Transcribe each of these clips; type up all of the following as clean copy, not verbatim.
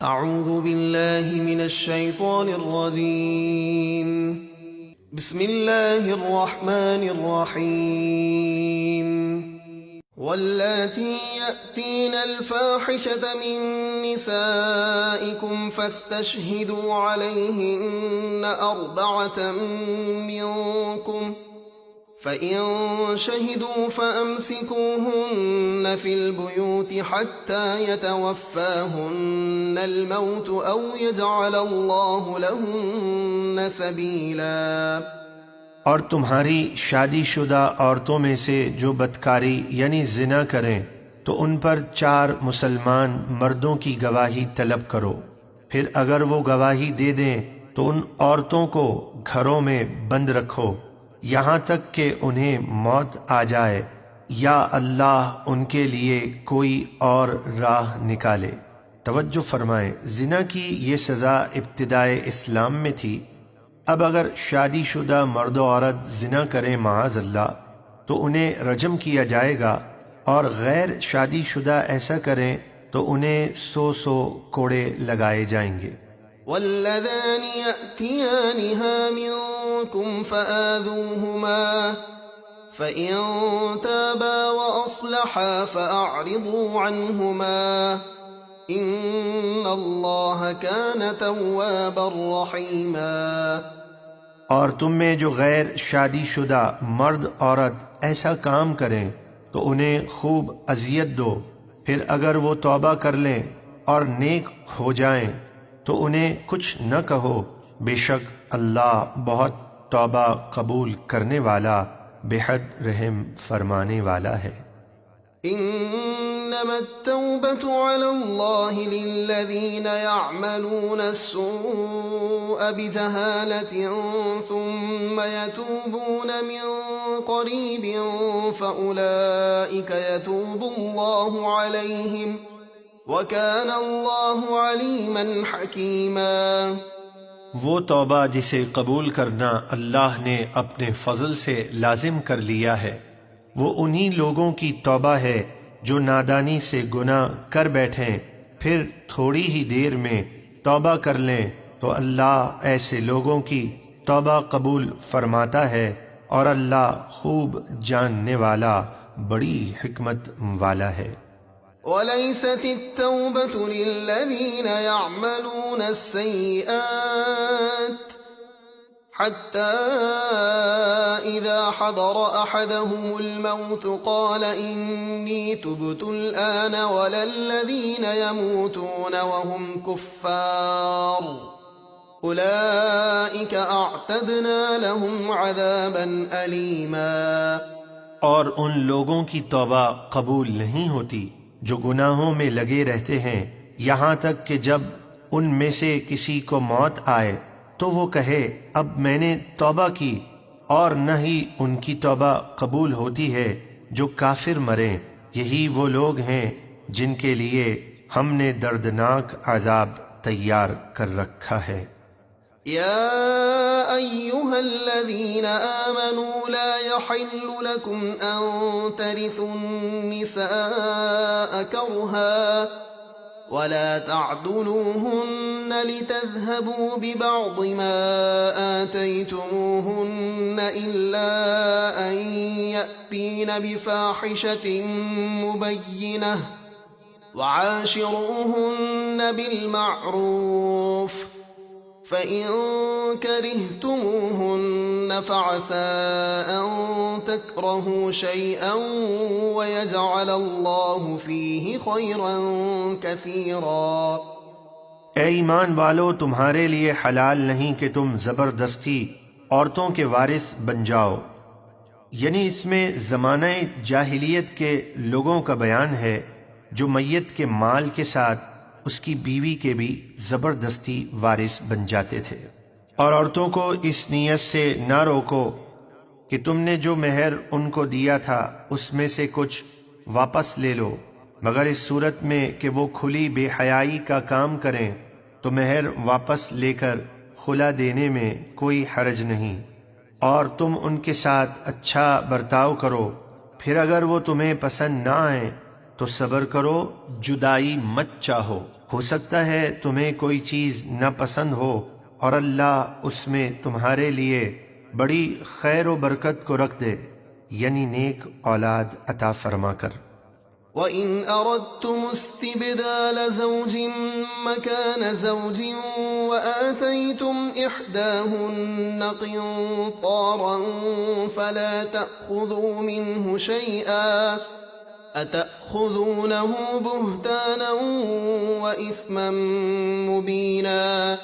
اعوذ باللہ من الشیطان الرجیم بسم اللہ الرحمن الرحیم واللاتی یأتین الفاحشة من نسائکم فاستشہدوا علیہن اربعة منکم فَإِن شَهِدُوا فَأَمْسِكُوهُنَّ فِي الْبُيُوتِ حَتَّى يَتَوَفَّاهُنَّ الْمَوْتُ أَوْ يَجْعَلَ اللَّهُ لَهُنَّ سَبِيلًا۔ اور تمہاری شادی شدہ عورتوں میں سے جو بدکاری یعنی زنا کریں تو ان پر 4 مسلمان مردوں کی گواہی طلب کرو، پھر اگر وہ گواہی دے دیں تو ان عورتوں کو گھروں میں بند رکھو یہاں تک کہ انہیں موت آ جائے یا اللہ ان کے لیے کوئی اور راہ نکالے۔ توجہ فرمائیں، زنا کی یہ سزا ابتدائے اسلام میں تھی۔ اب اگر شادی شدہ مرد و عورت زنا کریں معاذ اللہ تو انہیں رجم کیا جائے گا، اور غیر شادی شدہ ایسا کریں تو انہیں 100 کوڑے لگائے جائیں گے۔ واللذان يأتيانها منكم فآذوهما فإن تابا وأصلحا فأعرضوا عنهما إن الله كان توابا رحيما۔ اور تم میں جو غیر شادی شدہ مرد عورت ایسا کام کریں تو انہیں خوب اذیت دو، پھر اگر وہ توبہ کر لیں اور نیک ہو جائیں تو انہیں کچھ نہ کہو، بے شک اللہ بہت توبہ قبول کرنے والا، بے حد رحم فرمانے والا ہے۔ انما التوبة على الله للذين يعملون السوء بجهالة ثم يتوبون من قريب فأولئك يتوب الله عليهم وَكَانَ اللَّهُ عَلِيمًا حَكِيمًا۔ وہ توبہ جسے قبول کرنا اللہ نے اپنے فضل سے لازم کر لیا ہے، وہ انہی لوگوں کی توبہ ہے جو نادانی سے گناہ کر بیٹھیں پھر تھوڑی ہی دیر میں توبہ کر لیں تو اللہ ایسے لوگوں کی توبہ قبول فرماتا ہے، اور اللہ خوب جاننے والا، بڑی حکمت والا ہے۔ وَلَيْسَتِ التَّوْبَةُ لِلَّذِينَ يَعْمَلُونَ السَّيِّئَاتِ حَتَّى إِذَا حَضَرَ أَحَدَهُمُ الْمَوْتُ قَالَ إِنِّي تُبْتُ الْآنَ وَلَا الَّذِينَ يَمُوتُونَ وَهُمْ كُفَّارٌ أُولَئِكَ أَعْتَدْنَا لَهُمْ عَذَابًا أَلِيمًا۔ اور ان لوگوں کی توبہ قبول نہیں ہوتی جو گناہوں میں لگے رہتے ہیں یہاں تک کہ جب ان میں سے کسی کو موت آئے تو وہ کہے اب میں نے توبہ کی، اور نہ ہی ان کی توبہ قبول ہوتی ہے جو کافر مریں۔ یہی وہ لوگ ہیں جن کے لیے ہم نے دردناک عذاب تیار کر رکھا ہے۔ يا أيها الذين آمنوا لا يحل لكم أن ترثوا النساء كرها ولا تعضلوهن لتذهبوا ببعض ما آتيتموهن إلا أن يأتين بفاحشة مبينة وعاشروهن بالمعروف فَإِن كَرِهْتُمُوهُنَّ فَعَسَىٰ أَن تَكْرَهُوا شَيْئًا وَيَجْعَلَ اللَّهُ فِيهِ خَيْرًا كَثِيرًا۔ اے ایمان والو، تمہارے لیے حلال نہیں کہ تم زبردستی عورتوں کے وارث بن جاؤ، یعنی اس میں زمانہ جاہلیت کے لوگوں کا بیان ہے جو میت کے مال کے ساتھ اس کی بیوی کے بھی زبردستی وارث بن جاتے تھے۔ اور عورتوں کو اس نیت سے نہ روکو کہ تم نے جو مہر ان کو دیا تھا اس میں سے کچھ واپس لے لو، مگر اس صورت میں کہ وہ کھلی بے حیائی کا کام کریں تو مہر واپس لے کر خلا دینے میں کوئی حرج نہیں، اور تم ان کے ساتھ اچھا برتاؤ کرو، پھر اگر وہ تمہیں پسند نہ آئیں تو صبر کرو، جدائی مت چاہو، ہو سکتا ہے تمہیں کوئی چیز ناپسند ہو اور اللہ اس میں تمہارے لیے بڑی خیر و برکت کو رکھ دے، یعنی نیک اولاد عطا فرما کر۔ وَإِنْ أَرَدْتُمُ اسْتِبْدَالَ زَوْجٍ مَّكَانَ زَوْجٍ وَآتَيْتُمْ إِحْدَاهُنَّ قِنطَارًا فَلَا تَأْخُذُوا مِنْهُ شَيْئًا أَتَأْخُذُونَهُ بُهْتَانًا وَإِثْمًا مُّبِينًا۔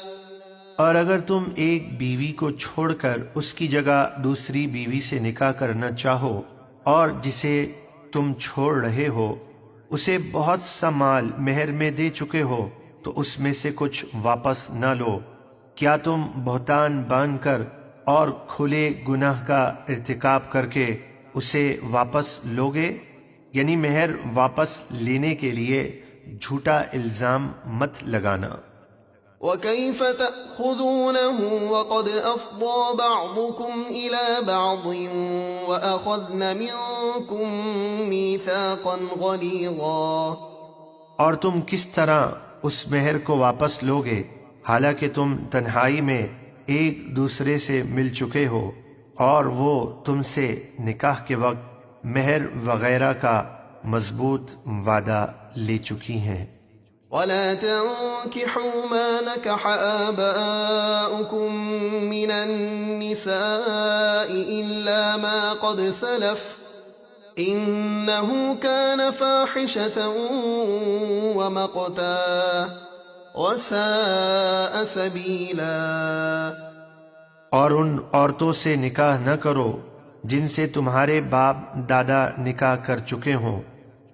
اور اگر تم ایک بیوی کو چھوڑ کر اس کی جگہ دوسری بیوی سے نکاح کرنا چاہو اور جسے تم چھوڑ رہے ہو اسے بہت سا مال مہر میں دے چکے ہو تو اس میں سے کچھ واپس نہ لو، کیا تم بہتان باندھ کر اور کھلے گناہ کا ارتکاب کر کے اسے واپس لوگے؟ یعنی مہر واپس لینے کے لیے جھوٹا الزام مت لگانا۔ وَكَيْفَ تَأْخُذُونَهُ وَقَدْ أَفْضَىٰ بَعْضُكُمْ إِلَىٰ بَعْضٍ وَأَخَذْنَ مِنكُم مِّيثَاقًا غَلِيظًا۔ اور تم کس طرح اس مہر کو واپس لوگے حالانکہ تم تنہائی میں ایک دوسرے سے مل چکے ہو اور وہ تم سے نکاح کے وقت مہر وغیرہ کا مضبوط وعدہ لے چکی ہیں۔ وَلَا تَنكِحُوا مَا نَكَحَ آبَاؤُكُم مِّنَ النِّسَاءِ إِلَّا مَا قَدْ سَلَفَ إِنَّهُ كَانَ فَاحِشَةً وَمَقْتًا وَسَاءَ سَبِيلًا۔ اور ان عورتوں سے نکاح نہ کرو جن سے تمہارے باپ دادا نکاح کر چکے ہوں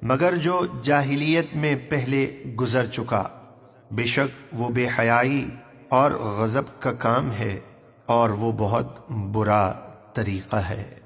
مگر جو جاہلیت میں پہلے گزر چکا، بے شک وہ بے حیائی اور غضب کا کام ہے اور وہ بہت برا طریقہ ہے۔